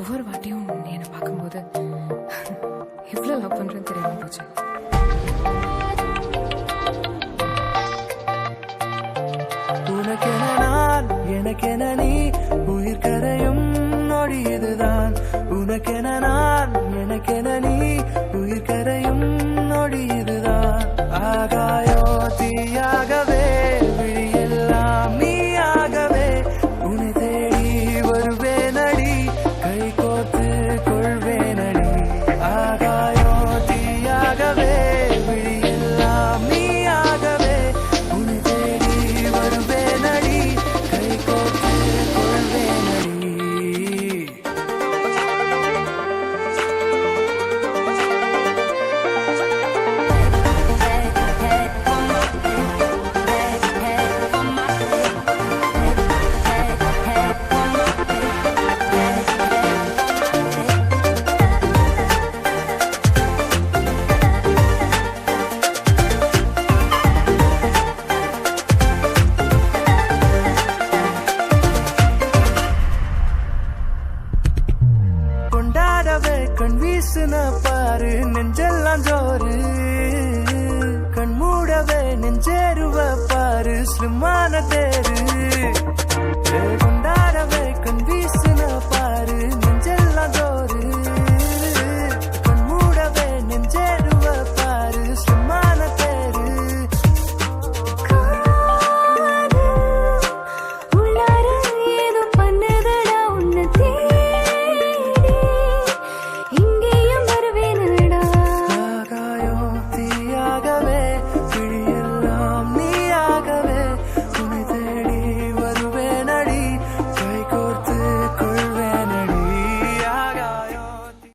ஒவ்வொரு வாட்டியும் நீ என்னை பார்க்கும்போது எவ்வளோ லவ் பண்ணுறேன்னு தெரியாம போச்சு. உனக்கென நான் எனக்கென நீ உயிர் கரையும் நொடி இதுதான். உனக்கென நான் எனக்கென நீ உயிர் கரையும் நொடி இதுதான். ஆகாயோ தீயாகவே விழியெல்லாம் நீயாகவே உன்னை தேடி வருவேனடி கை கோர்த்து கொள்வேனடி. ஆகாயோ தீயாகவே விழியெல்லாம் நீயாகவே உன்னை தேடி வருவேனடி கை கோர்த்து கொள்வேனடி. கொண்டாடவே கண் வீசுன பாரு நெஞ்செல்லாம் ஜோறு. கண் மூடவே நெஞ்சேருவ பாரு ஸ்லிம்மான தேரு.